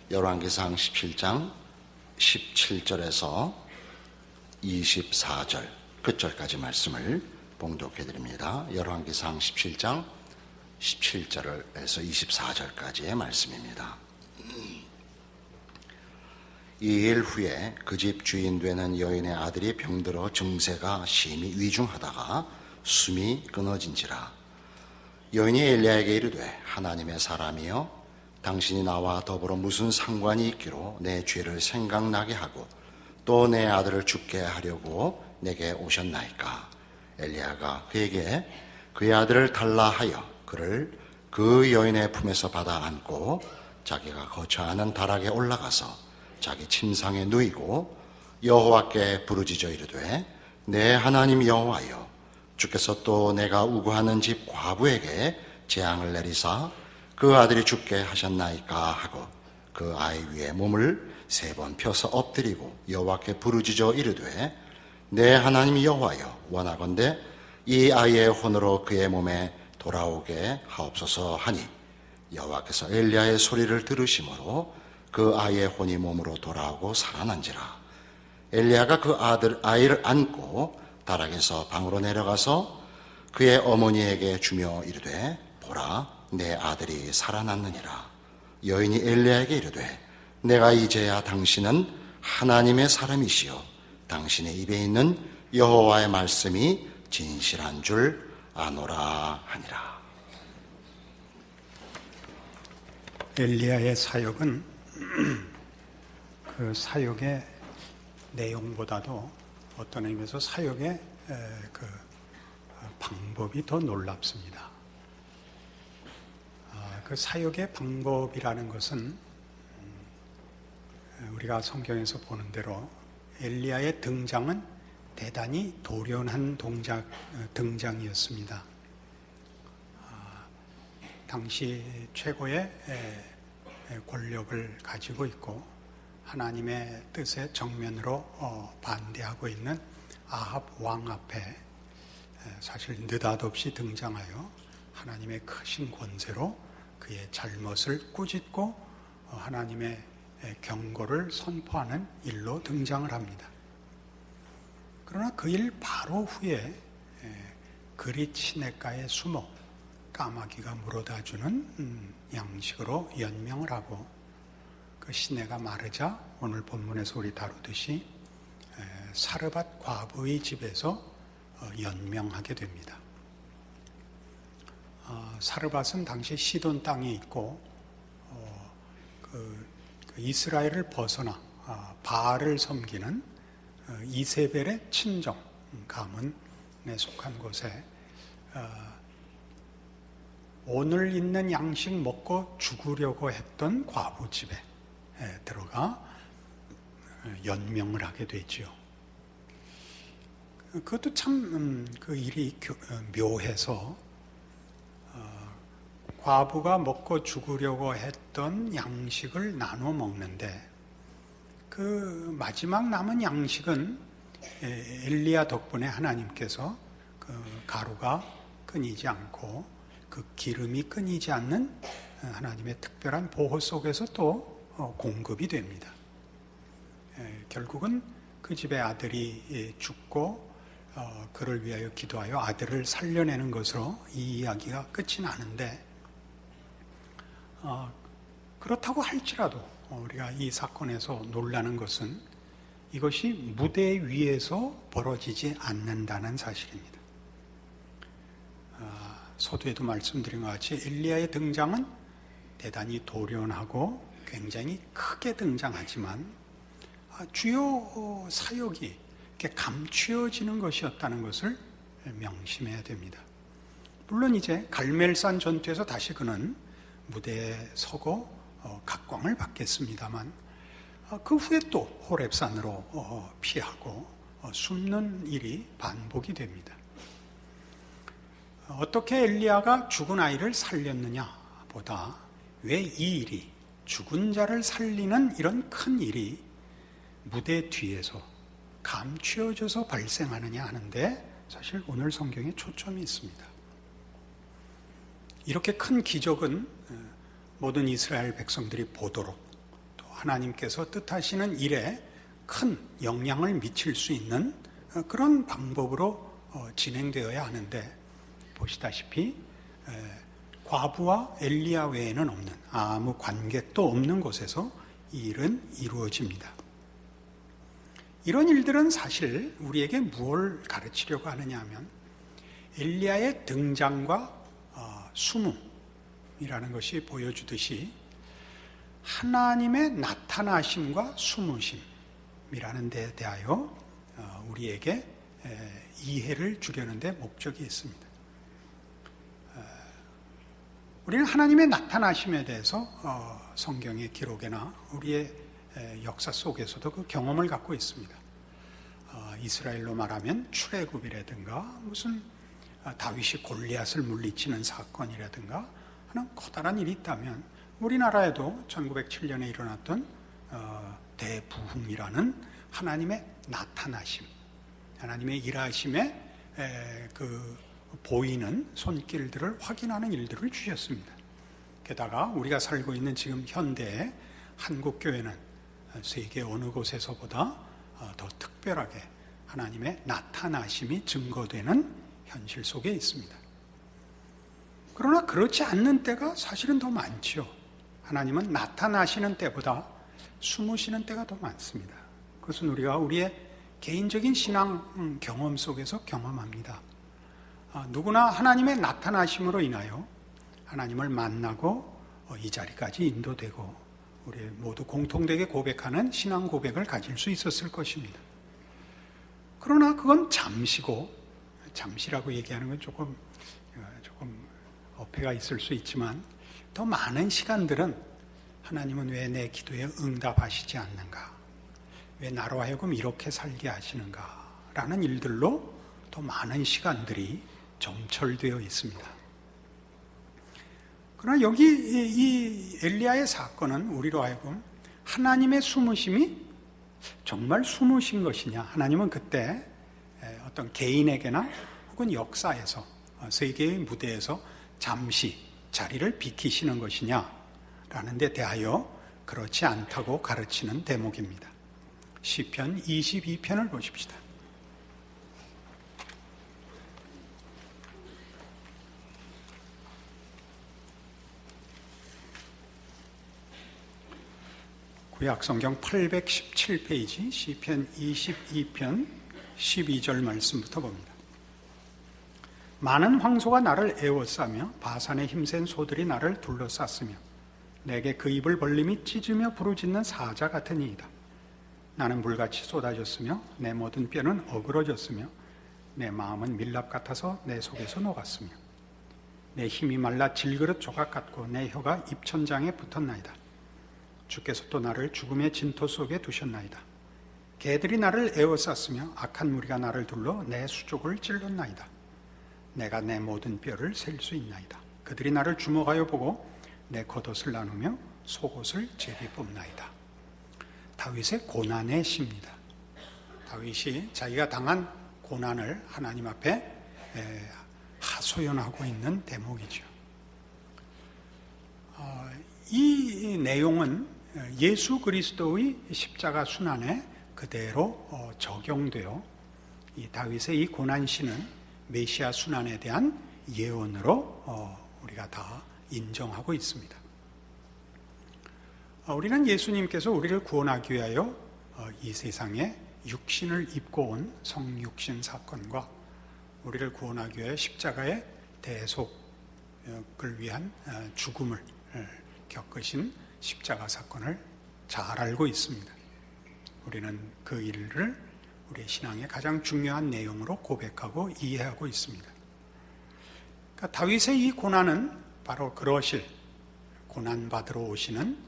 열왕기상 17장 17절에서 24절 끝절까지 말씀을 봉독해 드립니다. 열왕기상 17장 17절에서 24절까지의 말씀입니다. 2일 후에 그 집 주인 되는 여인의 아들이 병들어 증세가 심히 위중하다가 숨이 끊어진지라. 여인이 엘리야에게 이르되 하나님의 사람이여, 당신이 나와 더불어 무슨 상관이 있기로 내 죄를 생각나게 하고 또 내 아들을 죽게 하려고 내게 오셨나이까. 엘리야가 그에게 그의 아들을 달라 하여 그를 그 여인의 품에서 받아 안고 자기가 거처하는 다락에 올라가서 자기 침상에 누이고 여호와께 부르짖어 이르되 내 하나님 여호와여, 주께서 또 내가 우구하는 집 과부에게 재앙을 내리사 그 아들이 죽게 하셨나이까 하고 그 아이 위에 몸을 3번 펴서 엎드리고 여호와께 부르짖어 이르되 내 하나님 여호와여, 원하건대 이 아이의 혼으로 그의 몸에 돌아오게 하옵소서 하니 여호와께서 엘리야의 소리를 들으심으로 그 아이의 혼이 몸으로 돌아오고 살아난지라. 엘리야가 그 아이를 안고 다락에서 방으로 내려가서 그의 어머니에게 주며 이르되 보라, 내 아들이 살아났느니라. 여인이 엘리야에게 이르되 내가 이제야 당신은 하나님의 사람이시요 당신의 입에 있는 여호와의 말씀이 진실한 줄 아노라 하니라. 엘리야의 사역은 그 사역의 내용보다도 어떤 의미에서 사역의 그 방법이 더 놀랍습니다. 그 사역의 방법이라는 것은 우리가 성경에서 보는 대로 엘리야의 등장은 대단히 돌연한 등장이었습니다. 당시 최고의 권력을 가지고 있고 하나님의 뜻에 정면으로 반대하고 있는 아합 왕 앞에 사실 느닷없이 등장하여 하나님의 크신 권세로 그의 잘못을 꾸짖고 하나님의 경고를 선포하는 일로 등장을 합니다. 그러나 그 일 바로 후에 그릿 시냇가에 숨어 까마귀가 물어다주는 양식으로 연명을 하고 그 시내가 마르자 오늘 본문에서 우리 다루듯이 사르밧 과부의 집에서 연명하게 됩니다. 사르밧은 당시 시돈 땅에 있고 그 이스라엘을 벗어나 바알을 섬기는 이세벨의 친정 가문에 속한 곳에 오늘 있는 양식 먹고 죽으려고 했던 과부 집에 들어가 연명을 하게 되지요. 그것도 참 그 일이 묘해서 과부가 먹고 죽으려고 했던 양식을 나눠 먹는데 그 마지막 남은 양식은 엘리야 덕분에 하나님께서 그 가루가 끊이지 않고 그 기름이 끊이지 않는 하나님의 특별한 보호 속에서 또 공급이 됩니다. 결국은 그 집의 아들이 죽고 그를 위하여 기도하여 아들을 살려내는 것으로 이 이야기가 끝이 나는데 그렇다고 할지라도 우리가 이 사건에서 놀라는 것은 이것이 무대 위에서 벌어지지 않는다는 사실입니다. 서두에도 말씀드린 것 같이 엘리야의 등장은 대단히 돌연하고 굉장히 크게 등장하지만 주요 사역이 이렇게 감추어지는 것이었다는 것을 명심해야 됩니다. 물론 이제 갈멜산 전투에서 다시 그는 무대에 서고 각광을 받겠습니다만 그 후에 또 호렙산으로 피하고 숨는 일이 반복이 됩니다. 어떻게 엘리야가 죽은 아이를 살렸느냐 보다 왜 이 일이 죽은 자를 살리는 이런 큰 일이 무대 뒤에서 감추어져서 발생하느냐 하는데 사실 오늘 성경에 초점이 있습니다. 이렇게 큰 기적은 모든 이스라엘 백성들이 보도록 또 하나님께서 뜻하시는 일에 큰 영향을 미칠 수 있는 그런 방법으로 진행되어야 하는데, 보시다시피 과부와 엘리야 외에는 없는, 아무 관객도 없는 곳에서 이 일은 이루어집니다. 이런 일들은 사실 우리에게 무엇을 가르치려고 하느냐 하면, 엘리야의 등장과 숨음이라는 것이 보여주듯이 하나님의 나타나심과 숨으심이라는 데 대하여 우리에게 이해를 주려는 데 목적이 있습니다. 우리는 하나님의 나타나심에 대해서 성경의 기록이나 우리의 역사 속에서도 그 경험을 갖고 있습니다. 이스라엘로 말하면 출애굽이라든가 무슨 다윗이 골리앗을 물리치는 사건이라든가 하는 커다란 일이 있다면, 우리나라에도 1907년에 일어났던 대부흥이라는 하나님의 나타나심, 하나님의 일하심에 그 보이는 손길들을 확인하는 일들을 주셨습니다. 게다가 우리가 살고 있는 지금 현대의 한국교회는 세계 어느 곳에서보다 더 특별하게 하나님의 나타나심이 증거되는 현실 속에 있습니다. 그러나 그렇지 않는 때가 사실은 더 많죠. 하나님은 나타나시는 때보다 숨으시는 때가 더 많습니다. 그것은 우리가 우리의 개인적인 신앙 경험 속에서 경험합니다. 누구나 하나님의 나타나심으로 인하여 하나님을 만나고 이 자리까지 인도되고 우리 모두 공통되게 고백하는 신앙 고백을 가질 수 있었을 것입니다. 그러나 그건 잠시고, 잠시라고 얘기하는 건 조금 어폐가 있을 수 있지만, 더 많은 시간들은 하나님은 왜 내 기도에 응답하시지 않는가, 왜 나로 하여금 이렇게 살게 하시는가 라는 일들로 더 많은 시간들이 점철되어 있습니다. 그러나 여기 이 엘리야의 사건은 우리로 하여금 하나님의 숨으심이 정말 숨으신 것이냐, 하나님은 그때 어떤 개인에게나 혹은 역사에서, 세계의 무대에서 잠시 자리를 비키시는 것이냐 라는 데 대하여 그렇지 않다고 가르치는 대목입니다. 시편 22편을 보십시다. 구약성경 817페이지 시편 22편 12절 말씀부터 봅니다. 많은 황소가 나를 에워싸며 바산의 힘센 소들이 나를 둘러쌌으며 내게 그 입을 벌림이 찢으며 부르짖는 사자 같으니이다. 나는 물같이 쏟아졌으며 내 모든 뼈는 어그러졌으며 내 마음은 밀랍 같아서 내 속에서 녹았으며 내 힘이 말라 질그릇 조각 같고 내 혀가 입천장에 붙었나이다. 주께서 또 나를 죽음의 진토 속에 두셨나이다. 개들이 나를 에워쌌으며 악한 무리가 나를 둘러 내 수족을 찔렀나이다. 내가 내 모든 뼈를 셀 수 있나이다. 그들이 나를 주목하여 보고 내 겉옷을 나누며 속옷을 제비 뽑나이다. 다윗의 고난의 시입니다. 다윗이 자기가 당한 고난을 하나님 앞에 하소연하고 있는 대목이죠. 이 내용은 예수 그리스도의 십자가 순환에 그대로 적용되어 이 다윗의 이 고난시는 메시아 순환에 대한 예언으로 우리가 다 인정하고 있습니다. 우리는 예수님께서 우리를 구원하기 위하여 이 세상에 육신을 입고 온 성육신 사건과 우리를 구원하기 위하여 십자가의 대속을 위한 죽음을 겪으신 십자가 사건을 잘 알고 있습니다. 우리는 그 일을 우리의 신앙의 가장 중요한 내용으로 고백하고 이해하고 있습니다. 그러니까 다윗의 이 고난은 바로 그러실 고난받으러 오시는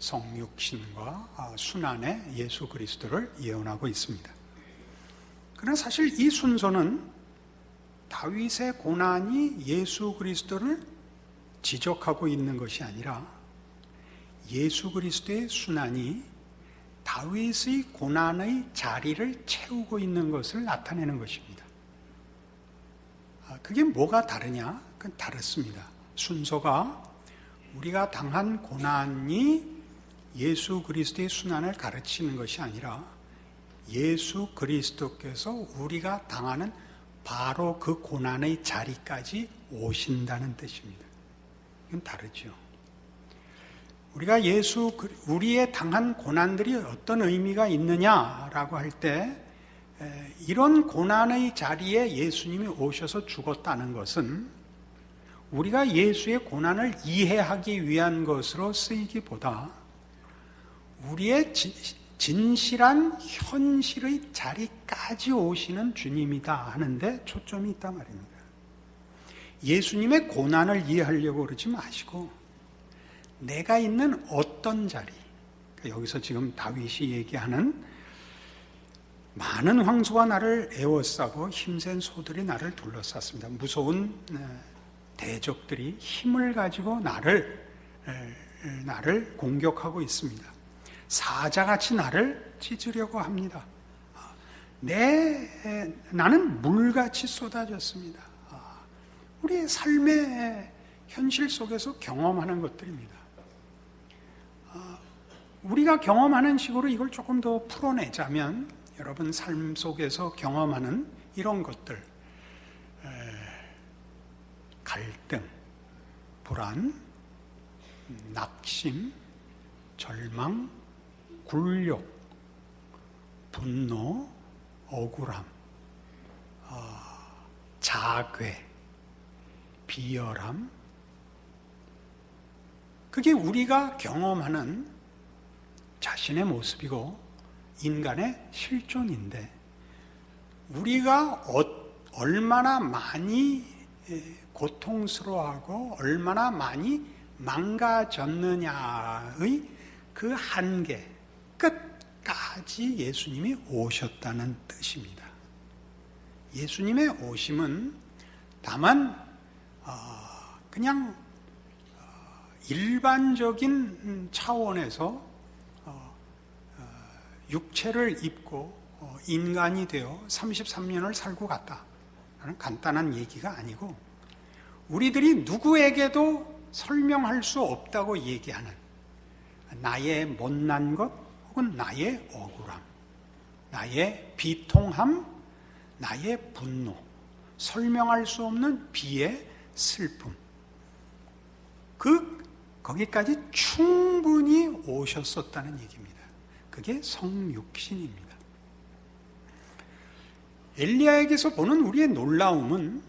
성육신과 순환의 예수 그리스도를 예언하고 있습니다. 그러나 사실 이 순서는 다윗의 고난이 예수 그리스도를 지적하고 있는 것이 아니라 예수 그리스도의 순환이 다윗의 고난의 자리를 채우고 있는 것을 나타내는 것입니다. 그게 뭐가 다르냐? 그건 다릅니다. 순서가 우리가 당한 고난이 예수 그리스도의 순환을 가르치는 것이 아니라 예수 그리스도께서 우리가 당하는 바로 그 고난의 자리까지 오신다는 뜻입니다. 이건 다르죠. 우리가 우리의 당한 고난들이 어떤 의미가 있느냐라고 할 때, 이런 고난의 자리에 예수님이 오셔서 죽었다는 것은 우리가 예수의 고난을 이해하기 위한 것으로 쓰이기보다 우리의 진실한 현실의 자리까지 오시는 주님이다 하는데 초점이 있단 말입니다. 예수님의 고난을 이해하려고 그러지 마시고 내가 있는 어떤 자리, 여기서 지금 다윗이 얘기하는 많은 황소가 나를 에워싸고 힘센 소들이 나를 둘러쌌습니다. 무서운 대적들이 힘을 가지고 나를 공격하고 있습니다. 사자같이 나를 찢으려고 합니다. 나는 물같이 쏟아졌습니다. 우리의 삶의 현실 속에서 경험하는 것들입니다. 우리가 경험하는 식으로 이걸 조금 더 풀어내자면 여러분 삶 속에서 경험하는 이런 것들, 갈등, 불안, 낙심, 절망, 굴욕, 분노, 억울함, 자괴, 비열함, 그게 우리가 경험하는 자신의 모습이고 인간의 실존인데, 우리가 얼마나 많이 고통스러워하고 얼마나 많이 망가졌느냐의 그 한계 끝까지 예수님이 오셨다는 뜻입니다. 예수님의 오심은 다만 그냥 일반적인 차원에서 육체를 입고 인간이 되어 33년을 살고 갔다라는 간단한 얘기가 아니고, 우리들이 누구에게도 설명할 수 없다고 얘기하는 나의 못난 것 혹은 나의 억울함, 나의 비통함, 나의 분노, 설명할 수 없는 비의 슬픔, 거기까지 충분히 오셨었다는 얘기입니다. 그게 성육신입니다. 엘리야에게서 보는 우리의 놀라움은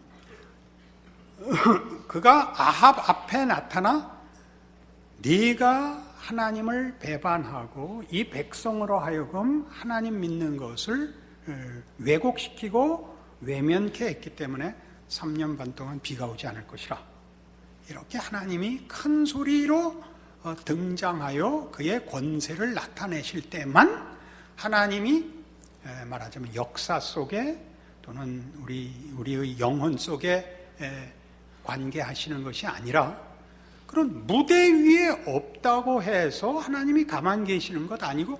그가 아합 앞에 나타나 네가 하나님을 배반하고 이 백성으로 하여금 하나님 믿는 것을 왜곡시키고 외면케 했기 때문에 3년 반 동안 비가 오지 않을 것이라, 이렇게 하나님이 큰 소리로 등장하여 그의 권세를 나타내실 때만 하나님이 말하자면 역사 속에 또는 우리의 영혼 속에 관계하시는 것이 아니라, 그런 무대 위에 없다고 해서 하나님이 가만 계시는 것 아니고,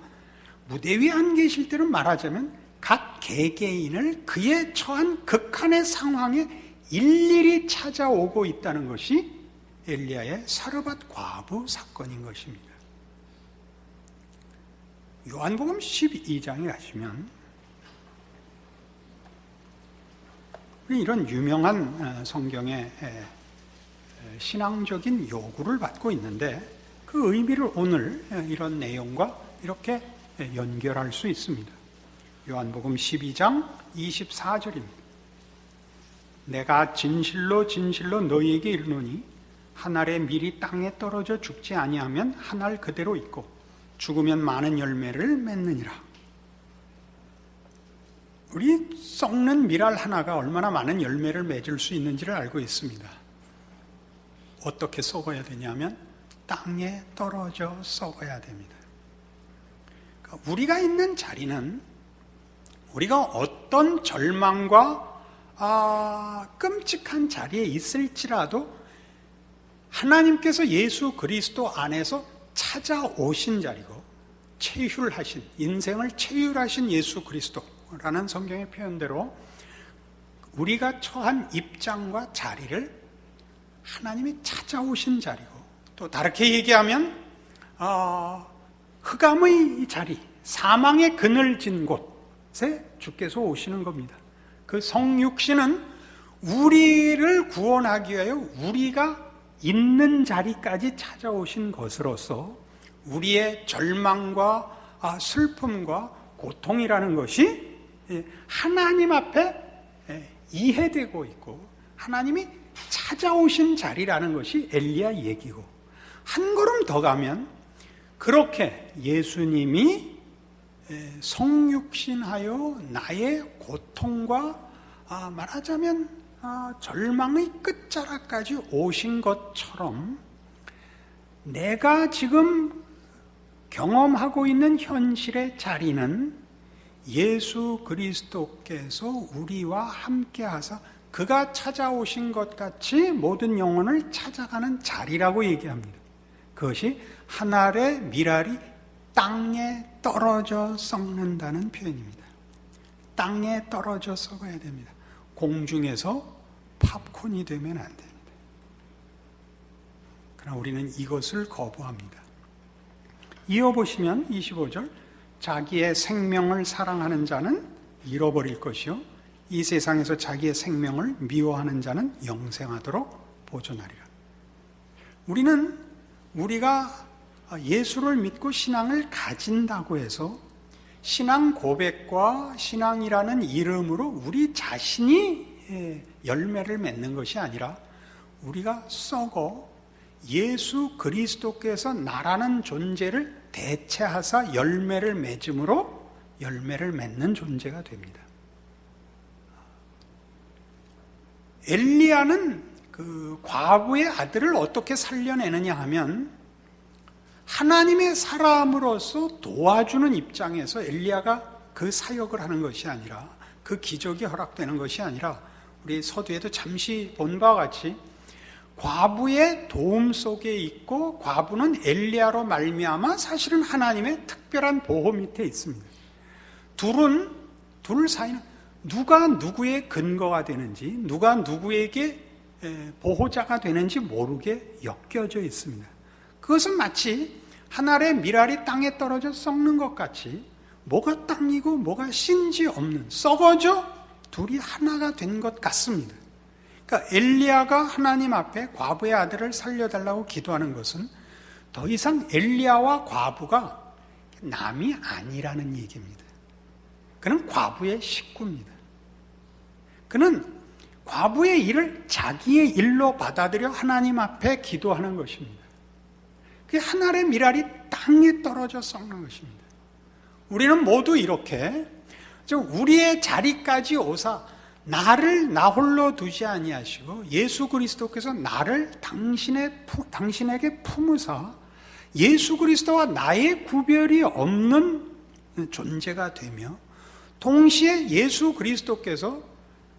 무대 위에 안 계실 때는 말하자면 각 개개인을 그의 처한 극한의 상황에 일일이 찾아오고 있다는 것이 엘리야의 사르밧 과부 사건인 것입니다. 요한복음 12장에 가시면 이런 유명한 성경의 신앙적인 요구를 받고 있는데, 그 의미를 오늘 이런 내용과 이렇게 연결할 수 있습니다. 요한복음 12장 24절입니다. 내가 진실로 진실로 너희에게 이르노니 한 알의 밀이 땅에 떨어져 죽지 아니하면 한 알 그대로 있고 죽으면 많은 열매를 맺느니라. 우리 썩는 밀알 하나가 얼마나 많은 열매를 맺을 수 있는지를 알고 있습니다. 어떻게 썩어야 되냐면 땅에 떨어져 썩어야 됩니다. 그러니까 우리가 있는 자리는 우리가 어떤 절망과 끔찍한 자리에 있을지라도 하나님께서 예수 그리스도 안에서 찾아오신 자리고, 체휼하신, 인생을 체휼하신 예수 그리스도라는 성경의 표현대로 우리가 처한 입장과 자리를 하나님이 찾아오신 자리고, 또 다르게 얘기하면 흑암의 자리, 사망의 그늘진 곳에 주께서 오시는 겁니다. 그 성육신은 우리를 구원하기 위하여 우리가 있는 자리까지 찾아오신 것으로서 우리의 절망과 슬픔과 고통이라는 것이 하나님 앞에 이해되고 있고 하나님이 찾아오신 자리라는 것이 엘리야 얘기고, 한 걸음 더 가면 그렇게 예수님이 성육신하여 나의 고통과 말하자면 절망의 끝자락까지 오신 것처럼 내가 지금 경험하고 있는 현실의 자리는 예수 그리스도께서 우리와 함께 하사 그가 찾아오신 것 같이 모든 영혼을 찾아가는 자리라고 얘기합니다. 그것이 한 알의 밀알이 땅에 떨어져 썩는다는 표현입니다. 땅에 떨어져 썩어야 됩니다. 공중에서 팝콘이 되면 안 됩니다. 그러나 우리는 이것을 거부합니다. 이어보시면 25절, 자기의 생명을 사랑하는 자는 잃어버릴 것이요 이 세상에서 자기의 생명을 미워하는 자는 영생하도록 보존하리라. 우리가 예수를 믿고 신앙을 가진다고 해서 신앙 고백과 신앙이라는 이름으로 우리 자신이 열매를 맺는 것이 아니라 우리가 썩어 예수 그리스도께서 나라는 존재를 대체하사 열매를 맺음으로 열매를 맺는 존재가 됩니다. 엘리야는 그 과부의 아들을 어떻게 살려내느냐 하면 하나님의 사람으로서 도와주는 입장에서 엘리야가 그 사역을 하는 것이 아니라, 그 기적이 허락되는 것이 아니라, 우리 서두에도 잠시 본 바와 같이 과부의 도움 속에 있고 과부는 엘리야로 말미암아 사실은 하나님의 특별한 보호 밑에 있습니다. 둘 사이는 누가 누구의 근거가 되는지, 누가 누구에게 보호자가 되는지 모르게 엮여져 있습니다. 그것은 마치 한 알의 밀알이 땅에 떨어져 썩는 것 같이 뭐가 땅이고 뭐가 신지 없는, 썩어져 둘이 하나가 된 것 같습니다. 그러니까 엘리야가 하나님 앞에 과부의 아들을 살려달라고 기도하는 것은 더 이상 엘리야와 과부가 남이 아니라는 얘기입니다. 그는 과부의 식구입니다. 그는 과부의 일을 자기의 일로 받아들여 하나님 앞에 기도하는 것입니다. 그게 한 알의 밀알이 땅에 떨어져 썩는 것입니다. 우리는 모두 이렇게 우리의 자리까지 오사 나를 나 홀로 두지 아니하시고 예수 그리스도께서 나를 당신에게 품으사 예수 그리스도와 나의 구별이 없는 존재가 되며, 동시에 예수 그리스도께서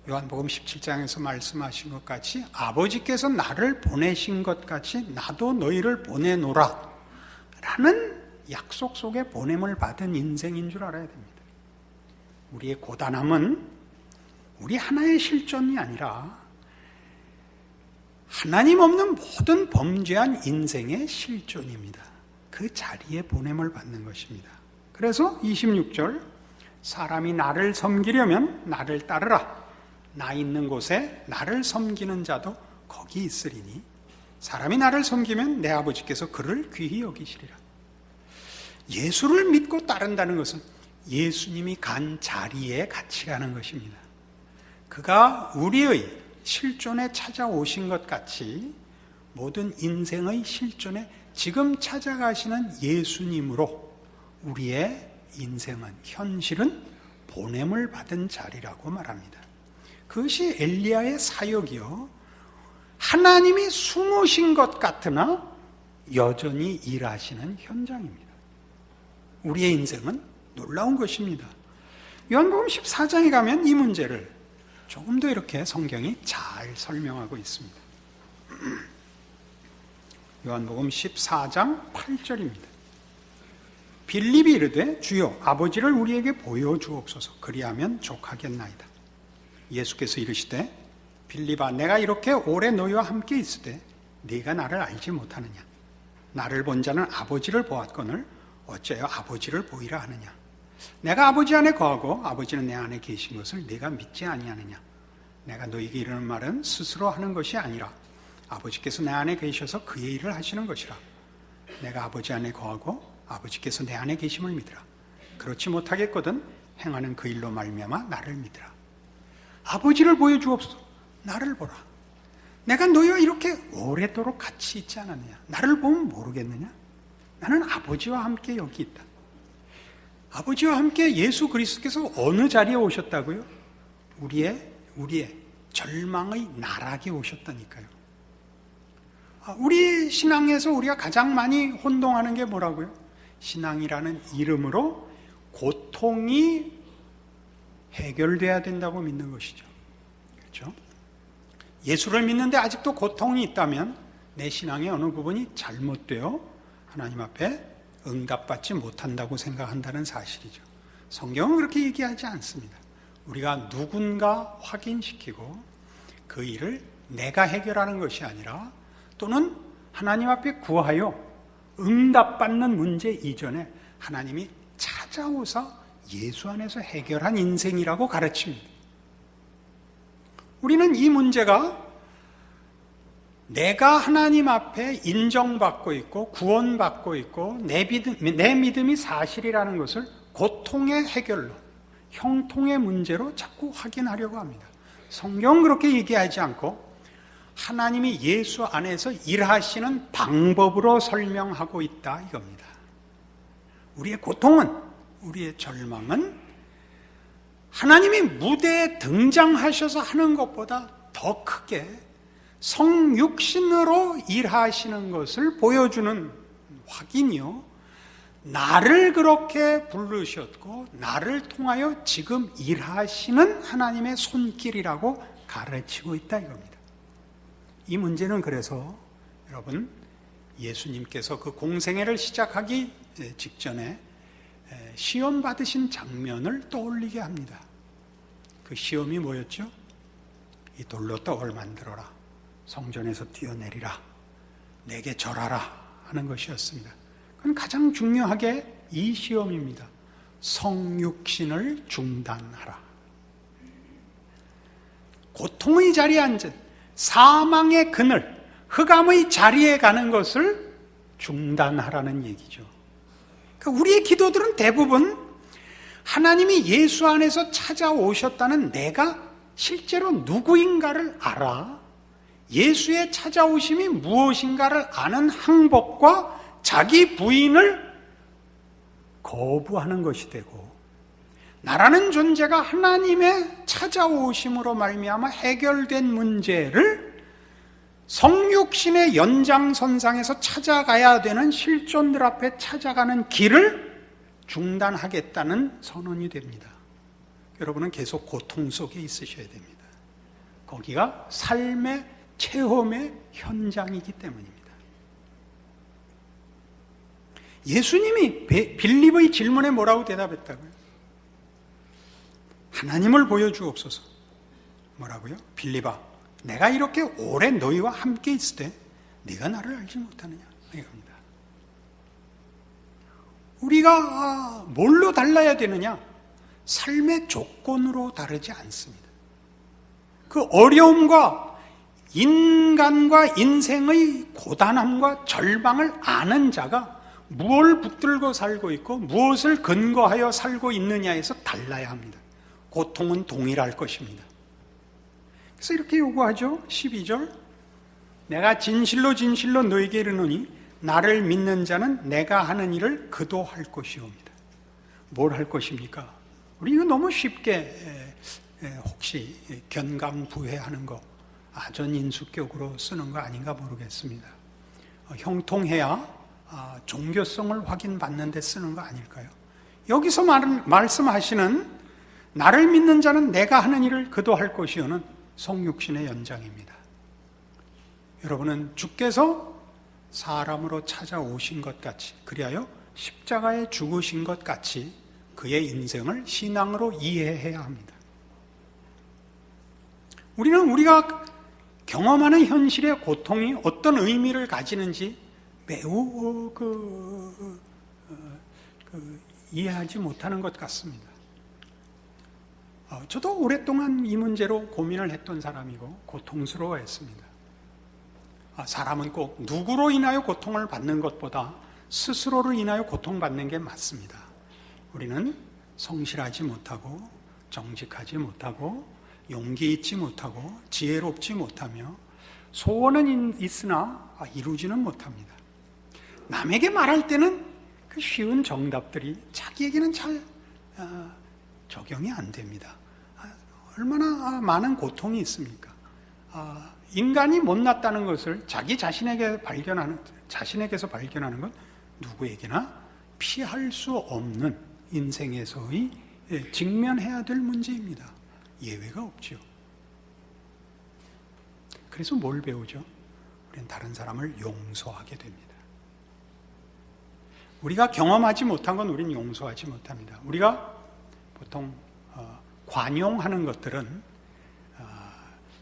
요한복음 17장에서 말씀하신 것 같이 아버지께서 나를 보내신 것 같이 나도 너희를 보내노라 라는 약속 속에 보냄을 받은 인생인 줄 알아야 됩니다. 우리의 고단함은 우리 하나의 실존이 아니라 하나님 없는 모든 범죄한 인생의 실존입니다. 그 자리에 보냄을 받는 것입니다. 그래서 26절, 사람이 나를 섬기려면 나를 따르라. 나 있는 곳에 나를 섬기는 자도 거기 있으리니 사람이 나를 섬기면 내 아버지께서 그를 귀히 여기시리라. 예수를 믿고 따른다는 것은 예수님이 간 자리에 같이 가는 것입니다. 그가 우리의 실존에 찾아오신 것 같이 모든 인생의 실존에 지금 찾아가시는 예수님으로 우리의 인생은, 현실은 보냄을 받은 자리라고 말합니다. 그것이 엘리야의 사역이요, 하나님이 숨으신 것 같으나 여전히 일하시는 현장입니다. 우리의 인생은 놀라운 것입니다. 요한복음 14장에 가면 이 문제를 조금 더 이렇게 성경이 잘 설명하고 있습니다. 요한복음 14장 8절입니다. 빌립이 이르되 주여 아버지를 우리에게 보여주옵소서, 그리하면 족하겠나이다. 예수께서 이르시되 빌립아, 내가 이렇게 오래 너희와 함께 있으되 네가 나를 알지 못하느냐? 나를 본 자는 아버지를 보았거늘 어째요? 아버지를 보이라 하느냐? 내가 아버지 안에 거하고 아버지는 내 안에 계신 것을 네가 믿지 아니하느냐? 내가 너에게 이르는 말은 스스로 하는 것이 아니라 아버지께서 내 안에 계셔서 그의 일을 하시는 것이라. 내가 아버지 안에 거하고 아버지께서 내 안에 계심을 믿으라. 그렇지 못하겠거든 행하는 그 일로 말미암아 나를 믿으라. 아버지를 보여주옵소서. 나를 보라. 내가 너희와 이렇게 오래도록 같이 있지 않았느냐? 나를 보면 모르겠느냐? 나는 아버지와 함께 여기 있다. 아버지와 함께 예수 그리스도께서 어느 자리에 오셨다고요? 우리의 절망의 나락에 오셨다니까요. 우리 신앙에서 우리가 가장 많이 혼동하는 게 뭐라고요? 신앙이라는 이름으로 고통이 해결돼야 된다고 믿는 것이죠. 그렇죠? 예수를 믿는데 아직도 고통이 있다면 내 신앙의 어느 부분이 잘못되어 하나님 앞에 응답받지 못한다고 생각한다는 사실이죠. 성경은 그렇게 얘기하지 않습니다. 우리가 누군가 확인시키고 그 일을 내가 해결하는 것이 아니라 또는 하나님 앞에 구하여 응답받는 문제 이전에 하나님이 찾아오사 예수 안에서 해결한 인생이라고 가르칩니다. 우리는 이 문제가 내가 하나님 앞에 인정받고 있고 구원받고 있고 내 믿음이 사실이라는 것을 고통의 해결로, 형통의 문제로 자꾸 확인하려고 합니다. 성경은 그렇게 얘기하지 않고 하나님이 예수 안에서 일하시는 방법으로 설명하고 있다 이겁니다. 우리의 고통은, 우리의 절망은 하나님이 무대에 등장하셔서 하는 것보다 더 크게 성육신으로 일하시는 것을 보여주는 확인이요, 나를 그렇게 부르셨고 나를 통하여 지금 일하시는 하나님의 손길이라고 가르치고 있다 이겁니다. 이 문제는 그래서 여러분, 예수님께서 그 공생애를 시작하기 직전에 시험 받으신 장면을 떠올리게 합니다. 그 시험이 뭐였죠? 이 돌로 떡을 만들어라, 성전에서 뛰어내리라, 내게 절하라 하는 것이었습니다. 그건 가장 중요하게 이 시험입니다. 성육신을 중단하라. 고통의 자리에 앉은 사망의 그늘, 흑암의 자리에 가는 것을 중단하라는 얘기죠. 그러니까 우리의 기도들은 대부분 하나님이 예수 안에서 찾아오셨다는 내가 실제로 누구인가를 알아 예수의 찾아오심이 무엇인가를 아는 항복과 자기 부인을 거부하는 것이 되고, 나라는 존재가 하나님의 찾아오심으로 말미암아 해결된 문제를 성육신의 연장선상에서 찾아가야 되는 실존들 앞에 찾아가는 길을 중단하겠다는 선언이 됩니다. 여러분은 계속 고통 속에 있으셔야 됩니다. 거기가 삶의 체험의 현장이기 때문입니다. 예수님이 빌립의 질문에 뭐라고 대답했다고요? 하나님을 보여주옵소서. 뭐라고요? 빌립아, 내가 이렇게 오래 너희와 함께 있을 때 네가 나를 알지 못하느냐 이겁니다. 우리가 뭘로 달라야 되느냐? 삶의 조건으로 다르지 않습니다. 그 어려움과 인간과 인생의 고단함과 절망을 아는 자가 무엇을 붙들고 살고 있고 무엇을 근거하여 살고 있느냐에서 달라야 합니다. 고통은 동일할 것입니다. 그래서 이렇게 요구하죠. 12절, 내가 진실로 진실로 너에게 이르노니 나를 믿는 자는 내가 하는 일을 그도 할 것이옵니다. 뭘 할 것입니까? 우리 이거 너무 쉽게 혹시 견감부회하는 거 아전인수격으로 쓰는 거 아닌가 모르겠습니다. 형통해야 종교성을 확인받는 데 쓰는 거 아닐까요? 여기서 말씀하시는 나를 믿는 자는 내가 하는 일을 그도 할 것이오는 성육신의 연장입니다. 여러분은 주께서 사람으로 찾아오신 것 같이, 그리하여 십자가에 죽으신 것 같이 그의 인생을 신앙으로 이해해야 합니다. 우리는 우리가 경험하는 현실의 고통이 어떤 의미를 가지는지 매우 이해하지 못하는 것 같습니다. 저도 오랫동안 이 문제로 고민을 했던 사람이고 고통스러워했습니다. 사람은 꼭 누구로 인하여 고통을 받는 것보다 스스로로 인하여 고통받는 게 맞습니다. 우리는 성실하지 못하고 정직하지 못하고 용기 있지 못하고 지혜롭지 못하며 소원은 있으나 이루지는 못합니다. 남에게 말할 때는 그 쉬운 정답들이 자기에게는 잘 적용이 안 됩니다. 얼마나 많은 고통이 있습니까? 인간이 못났다는 것을 자신에게서 발견하는 건 누구에게나 피할 수 없는 인생에서의 직면해야 될 문제입니다. 예외가 없죠. 그래서 뭘 배우죠? 우리는 다른 사람을 용서하게 됩니다. 우리가 경험하지 못한 건 우리는 용서하지 못합니다. 우리가 보통 관용하는 것들은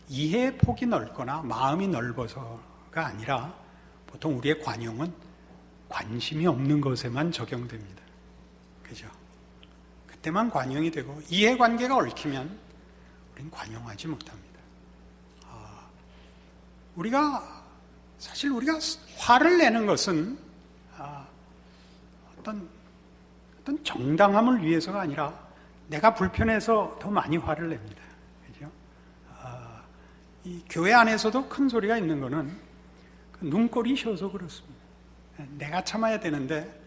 이해의 폭이 넓거나 마음이 넓어서가 아니라 보통 우리의 관용은 관심이 없는 것에만 적용됩니다. 그죠? 그때만 관용이 되고 이해관계가 얽히면 우리는 관용하지 못합니다. 사실 우리가 화를 내는 것은 어떤 정당함을 위해서가 아니라 내가 불편해서 더 많이 화를 냅니다. 그죠? 이 교회 안에서도 큰 소리가 있는 거는 눈꼴이 쉬어서 그렇습니다. 내가 참아야 되는데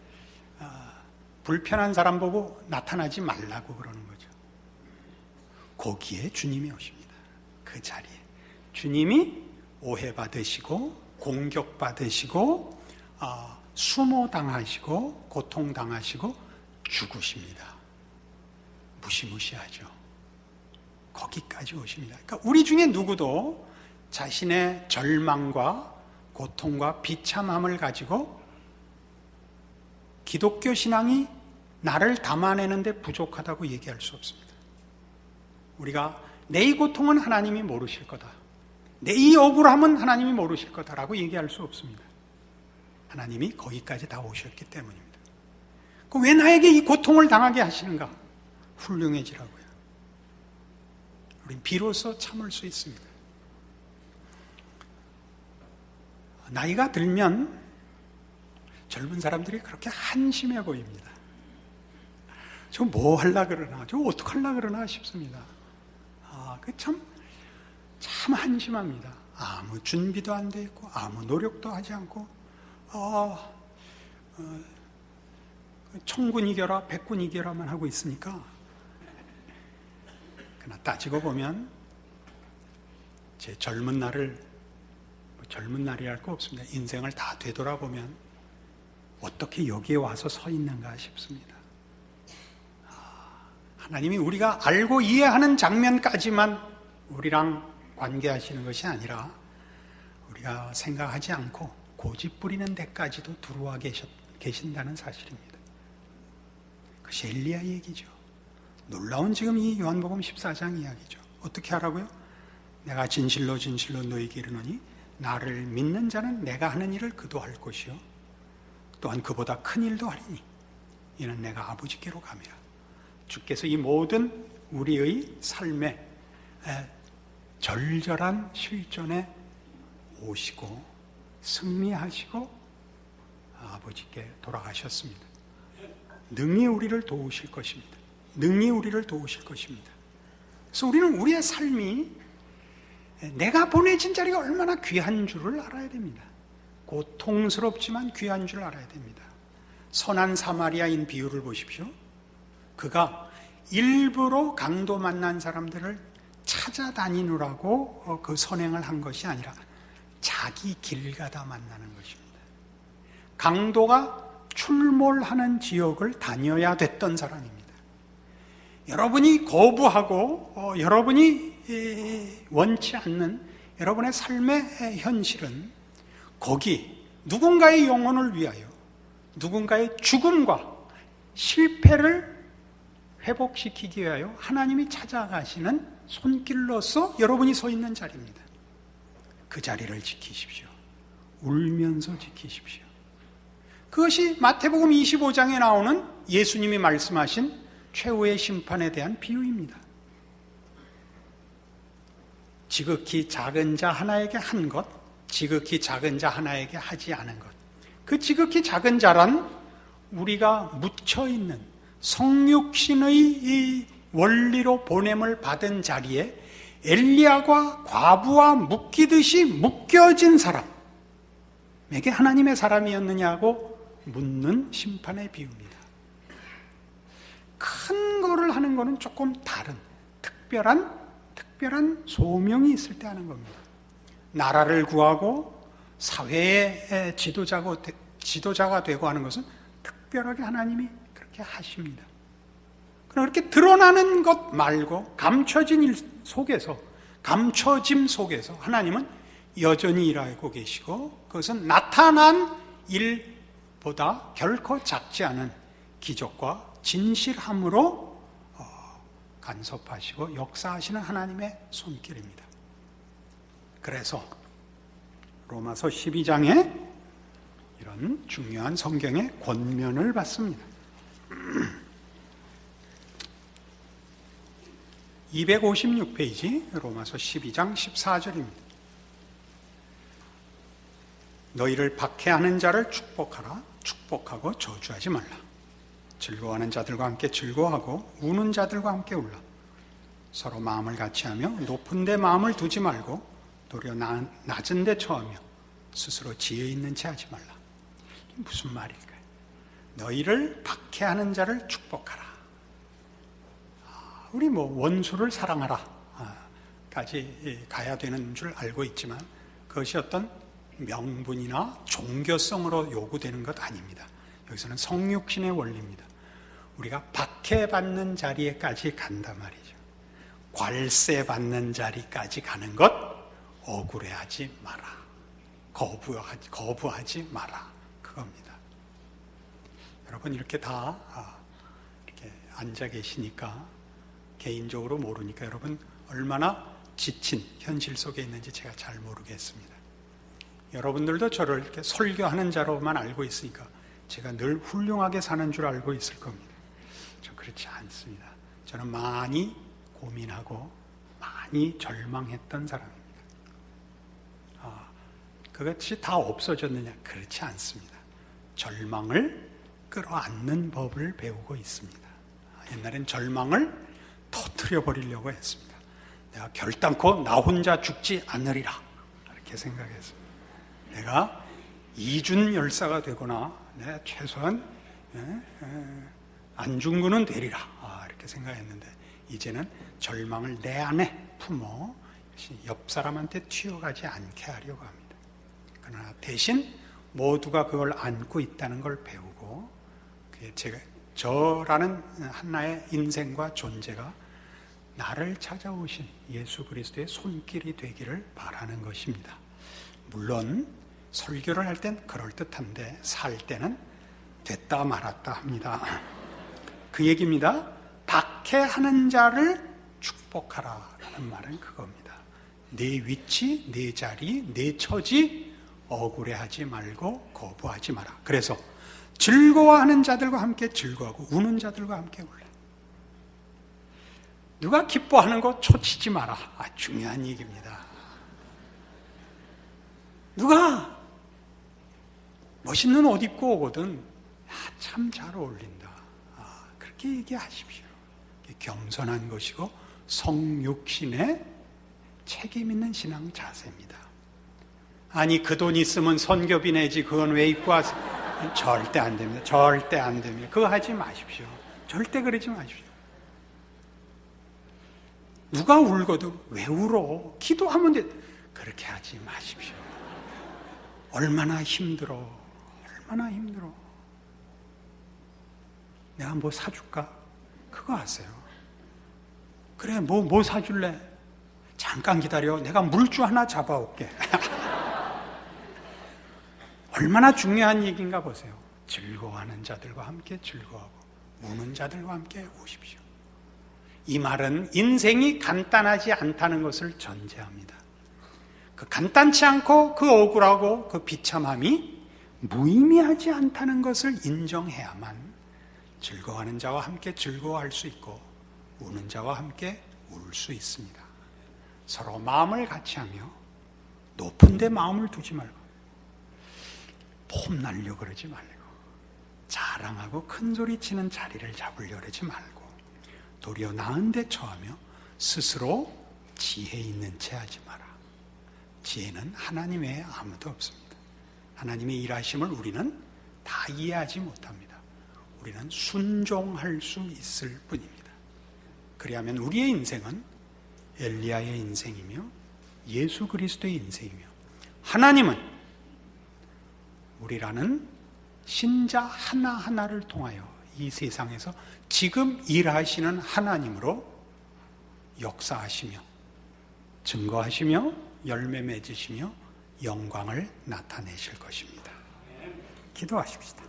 불편한 사람 보고 나타나지 말라고 그러는 거죠. 거기에 주님이 오십니다. 그 자리에 주님이 오해받으시고 공격받으시고 수모당하시고 고통당하시고 죽으십니다. 무시무시하죠. 거기까지 오십니다. 그러니까 우리 중에 누구도 자신의 절망과 고통과 비참함을 가지고 기독교 신앙이 나를 담아내는데 부족하다고 얘기할 수 없습니다. 우리가 내 이 고통은 하나님이 모르실 거다, 내 이 억울함은 하나님이 모르실 거다라고 얘기할 수 없습니다. 하나님이 거기까지 다 오셨기 때문입니다. 왜 나에게 이 고통을 당하게 하시는가? 훌륭해지라고요. 우린 비로소 참을 수 있습니다. 나이가 들면 젊은 사람들이 그렇게 한심해 보입니다. 저 뭐 하려고 그러나, 저 어떡하려고 그러나 싶습니다. 참 한심합니다. 아무 준비도 안 돼 있고 아무 노력도 하지 않고 청군 이겨라 백군 이겨라만 하고 있으니까, 그러나 따지고 보면 제 젊은 날을, 젊은 날이랄 거 없습니다. 인생을 다 되돌아보면 어떻게 여기에 와서 서 있는가 싶습니다. 하나님이 우리가 알고 이해하는 장면까지만 우리랑 관계하시는 것이 아니라 우리가 생각하지 않고 고집 부리는 데까지도 들어와 계신다는 사실입니다. 그것이 엘리야 얘기죠. 놀라운 지금 이 요한복음 14장 이야기죠. 어떻게 하라고요? 내가 진실로 진실로 너희에게 이르노니 나를 믿는 자는 내가 하는 일을 그도 할 것이요 또한 그보다 큰 일도 하리니 이는 내가 아버지께로 가미라. 주께서 이 모든 우리의 삶에 절절한 실존에 오시고 승리하시고 아버지께 돌아가셨습니다. 능히 우리를 도우실 것입니다. 능히 우리를 도우실 것입니다. 그래서 우리는 우리의 삶이 내가 보내진 자리가 얼마나 귀한 줄을 알아야 됩니다. 고통스럽지만 귀한 줄 알아야 됩니다. 선한 사마리아인 비유를 보십시오. 그가 일부러 강도 만난 사람들을 찾아다니느라고 그 선행을 한 것이 아니라 자기 길 가다 만나는 것입니다. 강도가 출몰하는 지역을 다녀야 됐던 사람입니다. 여러분이 거부하고 여러분이 원치 않는 여러분의 삶의 현실은 거기 누군가의 영혼을 위하여 누군가의 죽음과 실패를 회복시키기 위하여 하나님이 찾아가시는 손길로서 여러분이 서 있는 자리입니다. 그 자리를 지키십시오. 울면서 지키십시오. 그것이 마태복음 25장에 나오는 예수님이 말씀하신 최후의 심판에 대한 비유입니다. 지극히 작은 자 하나에게 한 것, 지극히 작은 자 하나에게 하지 않은 것. 그 지극히 작은 자란 우리가 묻혀있는 성육신의 이 원리로 보냄을 받은 자리에 엘리야와 과부와 묶이듯이 묶여진 사람에게 하나님의 사람이었느냐고 묻는 심판의 비유입니다. 큰 거를 하는 거는 조금 다른 특별한 소명이 있을 때 하는 겁니다. 나라를 구하고 사회의 지도자가 되고 하는 것은 특별하게 하나님이 그렇게 하십니다. 그러나 그렇게 드러나는 것 말고 감춰짐 속에서 하나님은 여전히 일하고 계시고, 그것은 나타난 일보다 결코 작지 않은 기적과 진실함으로 간섭하시고 역사하시는 하나님의 손길입니다. 그래서 로마서 12장에 이런 중요한 성경의 권면을 받습니다. 256페이지 로마서 12장 14절입니다. 너희를 박해하는 자를 축복하라. 축복하고 저주하지 말라. 즐거워하는 자들과 함께 즐거워하고 우는 자들과 함께 울라. 서로 마음을 같이하며 높은 데 마음을 두지 말고 도리어 낮은 데 처하며 스스로 지혜 있는 채 하지 말라. 이게 무슨 말일까요? 너희를 박해하는 자를 축복하라. 우리 원수를 사랑하라 까지 가야 되는 줄 알고 있지만 그것이 어떤 명분이나 종교성으로 요구되는 것 아닙니다. 여기서는 성육신의 원리입니다. 우리가 박해받는 자리에까지 간단 말이죠. 괄세받는 자리까지 가는 것 억울해하지 마라. 거부하지 마라. 그겁니다. 여러분 이렇게 다 이렇게 앉아 계시니까 개인적으로 모르니까 여러분 얼마나 지친 현실 속에 있는지 제가 잘 모르겠습니다. 여러분들도 저를 이렇게 설교하는 자로만 알고 있으니까 제가 늘 훌륭하게 사는 줄 알고 있을 겁니다. 저 그렇지 않습니다. 저는 많이 고민하고 많이 절망했던 사람입니다. 그것이 다 없어졌느냐? 그렇지 않습니다. 절망을 끌어안는 법을 배우고 있습니다. 옛날엔 절망을 터뜨려 버리려고 했습니다. 내가 결단코 나 혼자 죽지 않으리라 이렇게 생각했습니다. 내가 이준 열사가 되거나 내가 최소한 안중근은 되리라 이렇게 생각했는데 이제는 절망을 내 안에 품어 옆 사람한테 튀어가지 않게 하려고 합니다. 그러나 대신 모두가 그걸 안고 있다는 걸 배우고 저라는 하나의 인생과 존재가 나를 찾아오신 예수 그리스도의 손길이 되기를 바라는 것입니다. 물론 설교를 할 땐 그럴듯한데 살 때는 됐다 말았다 합니다. 그 얘기입니다. 박해하는 자를 축복하라라는 말은 그겁니다. 내 위치, 내 자리, 내 처지 억울해하지 말고 거부하지 마라. 그래서 즐거워하는 자들과 함께 즐거워하고 우는 자들과 함께 울라. 누가 기뻐하는 거 초치지 마라. 중요한 얘기입니다. 누가 멋있는 옷 입고 오거든 참 잘 어울린다. 그렇게 얘기하십시오. 겸손한 것이고 성육신의 책임 있는 신앙 자세입니다. 아니 그 돈 있으면 선교비 내지 그건 왜 입고 와서 절대 안 됩니다. 절대 안 됩니다. 그거 하지 마십시오. 절대 그러지 마십시오. 누가 울거든 왜 울어? 기도하면 돼. 그렇게 하지 마십시오. 얼마나 힘들어. 얼마나 힘들어. 내가 뭐 사줄까? 그거 아세요? 그래 뭐 사줄래? 잠깐 기다려. 내가 물주 하나 잡아올게. 얼마나 중요한 얘기인가 보세요. 즐거워하는 자들과 함께 즐거워하고 우는 자들과 함께 우십시오. 이 말은 인생이 간단하지 않다는 것을 전제합니다. 그 간단치 않고 그 억울하고 그 비참함이 무의미하지 않다는 것을 인정해야만 즐거워하는 자와 함께 즐거워할 수 있고 우는 자와 함께 울 수 있습니다. 서로 마음을 같이 하며 높은 데 마음을 두지 말고 폼날려 그러지 말고 자랑하고 큰소리 치는 자리를 잡으려 그러지 말고 도리어 나은 데 처하며 스스로 지혜 있는 채 하지 마라. 지혜는 하나님 외에 아무도 없습니다. 하나님의 일하심을 우리는 다 이해하지 못합니다. 우리는 순종할 수 있을 뿐입니다. 그리하면 우리의 인생은 엘리야의 인생이며 예수 그리스도의 인생이며 하나님은 우리라는 신자 하나하나를 통하여 이 세상에서 지금 일하시는 하나님으로 역사하시며 증거하시며 열매 맺으시며 영광을 나타내실 것입니다. 기도하십시다.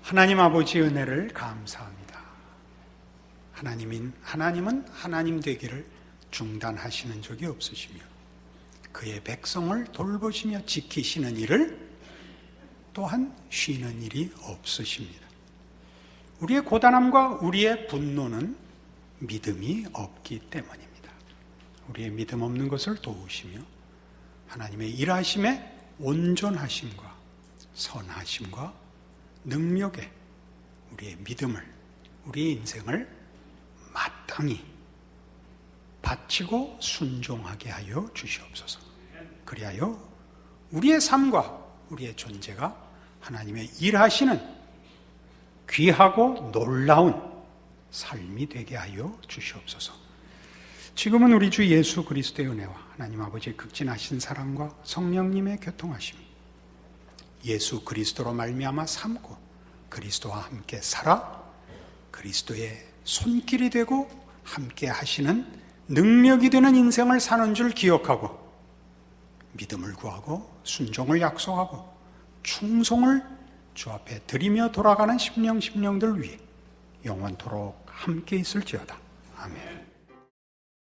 하나님 아버지 은혜를 감사합니다. 하나님은 하나님 되기를 중단하시는 적이 없으시며 그의 백성을 돌보시며 지키시는 일을 또한 쉬는 일이 없으십니다. 우리의 고단함과 우리의 분노는 믿음이 없기 때문입니다. 우리의 믿음 없는 것을 도우시며 하나님의 일하심에 온전하심과 선하심과 능력에 우리의 믿음을, 우리의 인생을 마땅히 바치고 순종하게 하여 주시옵소서. 그리하여 우리의 삶과 우리의 존재가 하나님의 일하시는 귀하고 놀라운 삶이 되게 하여 주시옵소서. 지금은 우리 주 예수 그리스도의 은혜와 하나님 아버지의 극진하신 사랑과 성령님의 교통하심이 예수 그리스도로 말미암아 삶고 그리스도와 함께 살아 그리스도의 손길이 되고 함께 하시는 능력이 되는 인생을 사는 줄 기억하고 믿음을 구하고 순종을 약속하고 충성을 주 앞에 드리며 돌아가는 심령들 위해 영원토록 함께 있을지어다. 아멘.